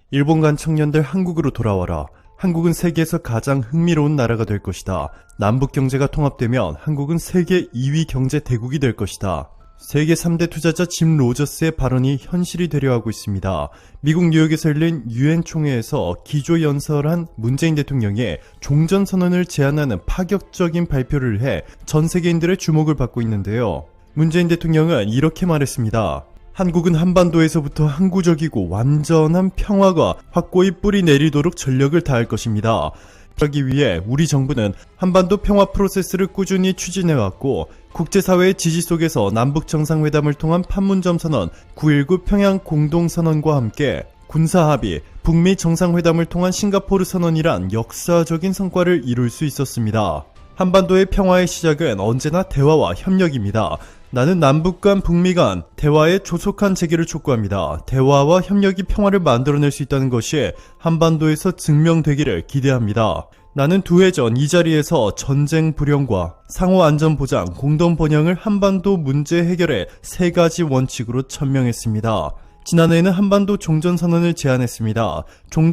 일본 간 청년들 한국으로 돌아와라. 한국은 세계에서 가장 흥미로운 나라가 될 것이다. 남북 경제가 통합되면 한국은 세계 2위 경제 대국이 될 것이다. 세계 3대 투자자 짐 로저스의 발언이 현실이 되려 하고 있습니다. 미국 뉴욕에서 열린 유엔 총회에서 기조연설한 문재인 대통령의 종전선언을 제안하는 파격적인 발표를 해 전 세계인들의 주목을 받고 있는데요. 문재인 대통령은 이렇게 말했습니다. 한국은 한반도에서부터 항구적이고 완전한 평화가 확고히 뿌리 내리도록 전력을 다할 것입니다. 그러기 위해 우리 정부는 한반도 평화 프로세스를 꾸준히 추진해왔고 국제사회의 지지 속에서 남북정상회담을 통한 판문점 선언, 9.19 평양 공동선언과 함께 군사합의, 북미 정상회담을 통한 싱가포르 선언이란 역사적인 성과를 이룰 수 있었습니다. 한반도의 평화의 시작은 언제나 대화와 협력입니다. 나는 남북 간, 북미 간 대화의 조속한 재개를 촉구합니다. 대화와 협력이 평화를 만들어낼 수 있다는 것이 한반도에서 증명되기를 기대합니다. 나는 2해 전 이 자리에서 전쟁 불형과 상호 안전 보장, 공동 번영을 한반도 문제 해결의 3가지 원칙으로 천명했습니다. 지난해에는 한반도 종전선언을 제안했습니다.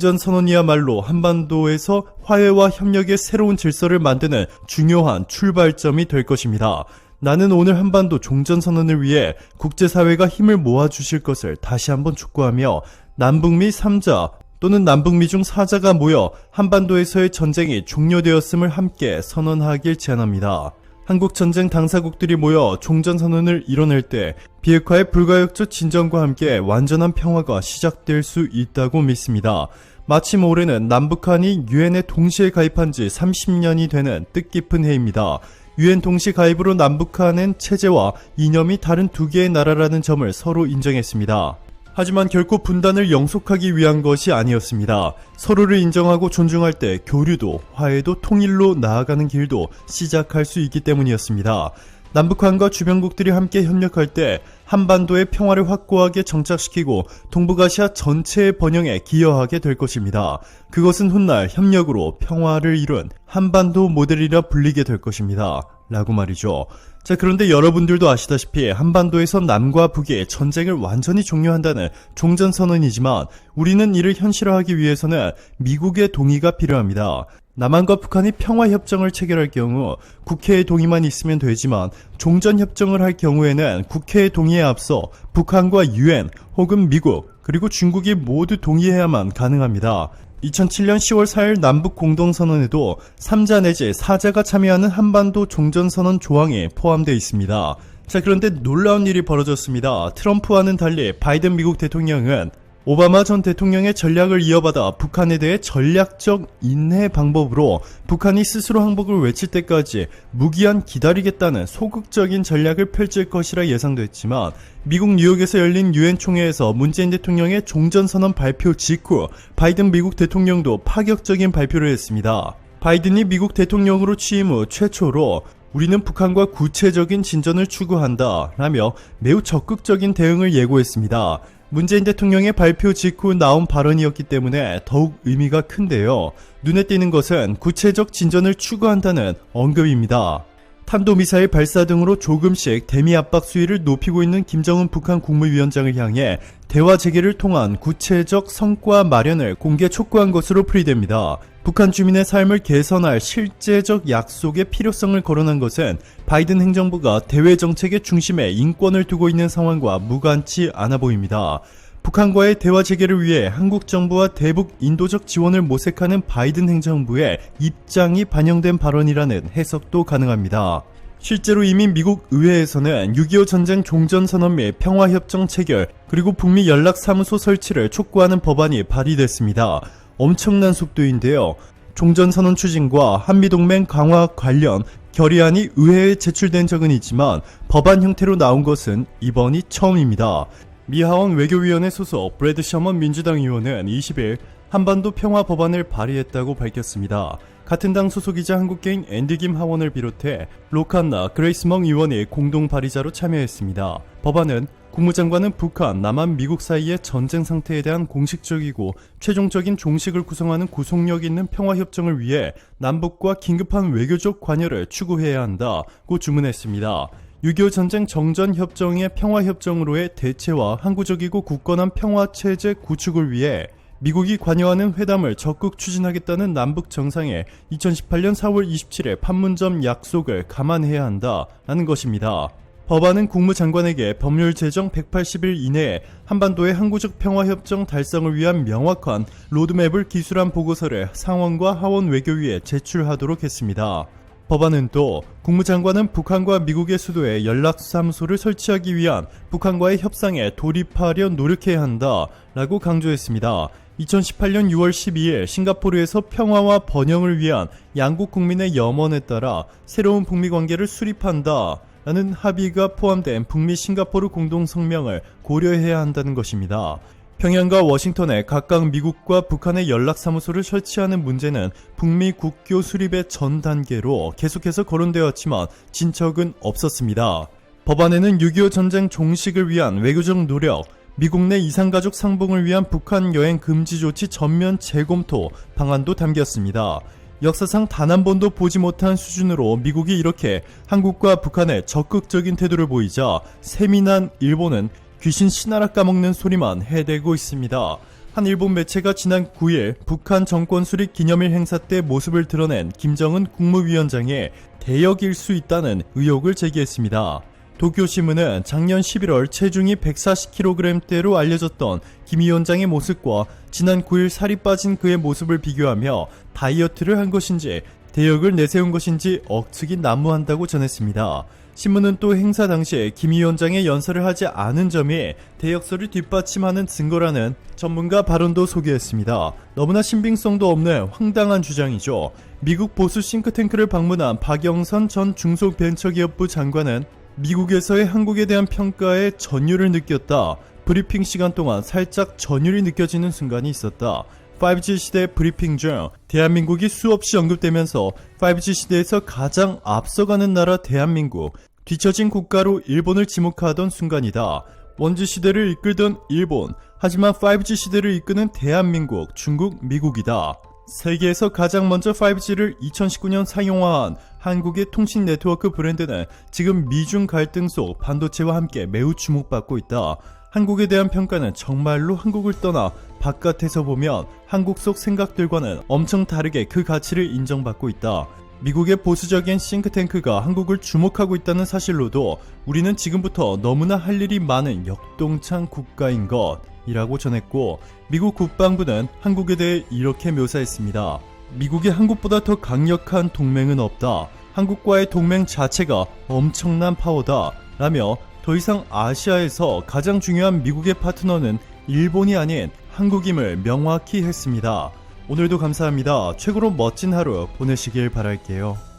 종전선언이야말로 한반도에서 화해와 협력의 새로운 질서를 만드는 중요한 출발점이 될 것입니다. 나는 오늘 한반도 종전선언을 위해 국제사회가 힘을 모아주실 것을 다시 한번 촉구하며 남북미 3자 또는 남북미 중 4자가 모여 한반도에서의 전쟁이 종료되었음을 함께 선언하길 제안합니다. 한국전쟁 당사국들이 모여 종전선언을 이뤄낼 때 비핵화의 불가역적 진전과 함께 완전한 평화가 시작될 수 있다고 믿습니다. 마침 올해는 남북한이 유엔에 동시에 가입한 지 30년이 되는 뜻깊은 해입니다. 유엔 동시 가입으로 남북한은 체제와 이념이 다른 2개의 나라라는 점을 서로 인정했습니다. 하지만 결코 분단을 영속하기 위한 것이 아니었습니다. 서로를 인정하고 존중할 때 교류도, 화해도, 통일로 나아가는 길도 시작할 수 있기 때문이었습니다. 남북한과 주변국들이 함께 협력할 때 한반도의 평화를 확고하게 정착시키고 동북아시아 전체의 번영에 기여하게 될 것입니다. 그것은 훗날 협력으로 평화를 이룬 한반도 모델이라 불리게 될 것입니다. 라고 말이죠. 자, 그런데 여러분들도 아시다시피 한반도에서 남과 북이 전쟁을 완전히 종료한다는 종전선언이지만 우리는 이를 현실화하기 위해서는 미국의 동의가 필요합니다. 남한과 북한이 평화협정을 체결할 경우 국회의 동의만 있으면 되지만 종전협정을 할 경우에는 국회의 동의에 앞서 북한과 유엔 혹은 미국 그리고 중국이 모두 동의해야만 가능합니다. 2007년 10월 4일 남북 공동선언에도 3자 내지 4자가 참여하는 한반도 종전선언 조항이 포함되어 있습니다. 자, 그런데 놀라운 일이 벌어졌습니다. 트럼프와는 달리 바이든 미국 대통령은 오바마 전 대통령의 전략을 이어받아 북한에 대해 전략적 인해 방법으로 북한이 스스로 항복을 외칠 때까지 무기한 기다리겠다는 소극적인 전략을 펼칠 것이라 예상됐지만 미국 뉴욕에서 열린 유엔 총회에서 문재인 대통령의 종전선언 발표 직후 바이든 미국 대통령도 파격적인 발표를 했습니다. 바이든이 미국 대통령으로 취임 후 최초로 우리는 북한과 구체적인 진전을 추구한다 라며 매우 적극적인 대응을 예고했습니다. 문재인 대통령의 발표 직후 나온 발언이었기 때문에 더욱 의미가 큰데요. 눈에 띄는 것은 구체적 진전을 추구한다는 언급입니다. 탄도미사일 발사 등으로 조금씩 대미 압박 수위를 높이고 있는 김정은 북한 국무위원장을 향해 대화 재개를 통한 구체적 성과 마련을 공개 촉구한 것으로 풀이됩니다. 북한 주민의 삶을 개선할 실제적 약속의 필요성을 거론한 것은 바이든 행정부가 대외 정책의 중심에 인권을 두고 있는 상황과 무관치 않아 보입니다. 북한과의 대화 재개를 위해 한국 정부와 대북 인도적 지원을 모색하는 바이든 행정부의 입장이 반영된 발언이라는 해석도 가능합니다. 실제로 이미 미국 의회에서는 6.25 전쟁 종전선언 및 평화협정 체결 그리고 북미 연락사무소 설치를 촉구하는 법안이 발의됐습니다. 엄청난 속도인데요. 종전선언 추진과 한미동맹 강화 관련 결의안이 의회에 제출된 적은 있지만 법안 형태로 나온 것은 이번이 처음입니다. 미 하원 외교위원회 소속 브래드 셔먼 민주당 의원은 20일 한반도 평화 법안을 발의했다고 밝혔습니다. 같은 당 소속이자 한국계인 앤디 김 하원을 비롯해 로칸나 그레이스 멍 의원이 공동 발의자로 참여했습니다. 법안은 국무장관은 북한, 남한, 미국 사이의 전쟁 상태에 대한 공식적이고 최종적인 종식을 구성하는 구속력 있는 평화협정을 위해 남북과 긴급한 외교적 관여를 추구해야 한다고 주문했습니다. 6.25 전쟁 정전협정의 평화협정으로의 대체와 항구적이고 굳건한 평화체제 구축을 위해 미국이 관여하는 회담을 적극 추진하겠다는 남북 정상의 2018년 4월 27일 판문점 약속을 감안해야 한다라는 것입니다. 법안은 국무장관에게 법률 제정 180일 이내에 한반도의 항구적 평화협정 달성을 위한 명확한 로드맵을 기술한 보고서를 상원과 하원 외교위에 제출하도록 했습니다. 법안은 또 국무장관은 북한과 미국의 수도에 연락사무소를 설치하기 위한 북한과의 협상에 돌입하려 노력해야 한다라고 강조했습니다. 2018년 6월 12일 싱가포르에서 평화와 번영을 위한 양국 국민의 염원에 따라 새로운 북미 관계를 수립한다 라는 합의가 포함된 북미 싱가포르 공동성명을 고려해야 한다는 것입니다. 평양과 워싱턴에 각각 미국과 북한의 연락사무소를 설치하는 문제는 북미 국교 수립의 전 단계로 계속해서 거론되었지만 진척은 없었습니다. 법안에는 6.25 전쟁 종식을 위한 외교적 노력, 미국 내 이산가족 상봉을 위한 북한 여행 금지 조치 전면 재검토 방안도 담겼습니다. 역사상 단 한 번도 보지 못한 수준으로 미국이 이렇게 한국과 북한에 적극적인 태도를 보이자 세민한 일본은 귀신 씨나라 까먹는 소리만 해대고 있습니다. 한 일본 매체가 지난 9일 북한 정권 수립 기념일 행사 때 모습을 드러낸 김정은 국무위원장의 대역일 수 있다는 의혹을 제기했습니다. 도쿄신문은 작년 11월 체중이 140kg대로 알려졌던 김 위원장의 모습과 지난 9일 살이 빠진 그의 모습을 비교하며 다이어트를 한 것인지 대역을 내세운 것인지 억측이 난무한다고 전했습니다. 신문은 또 행사 당시에 김 위원장의 연설을 하지 않은 점이 대역설을 뒷받침하는 증거라는 전문가 발언도 소개했습니다. 너무나 신빙성도 없는 황당한 주장이죠. 미국 보수 싱크탱크를 방문한 박영선 전 중소벤처기업부 장관은 미국에서의 한국에 대한 평가에 전율을 느꼈다. 브리핑 시간 동안 살짝 전율이 느껴지는 순간이 있었다. 5G 시대 브리핑 중 대한민국이 수없이 언급되면서 5G 시대에서 가장 앞서가는 나라 대한민국, 뒤처진 국가로 일본을 지목하던 순간이다. 원지 시대를 이끌던 일본, 하지만 5G 시대를 이끄는 대한민국, 중국, 미국이다. 세계에서 가장 먼저 5G를 2019년 사용한 한국의 통신 네트워크 브랜드는 지금 미중 갈등 속 반도체와 함께 매우 주목받고 있다. 한국에 대한 평가는 정말로 한국을 떠나 바깥에서 보면 한국 속 생각들과는 엄청 다르게 그 가치를 인정받고 있다. 미국의 보수적인 싱크탱크가 한국을 주목하고 있다는 사실로도 우리는 지금부터 너무나 할 일이 많은 역동창 국가인 것이라고 전했고, 미국 국방부는 한국에 대해 이렇게 묘사했습니다. 미국이 한국보다 더 강력한 동맹은 없다. 한국과의 동맹 자체가 엄청난 파워다 라며 더 이상 아시아에서 가장 중요한 미국의 파트너는 일본이 아닌 한국임을 명확히 했습니다. 오늘도 감사합니다. 최고로 멋진 하루 보내시길 바랄게요.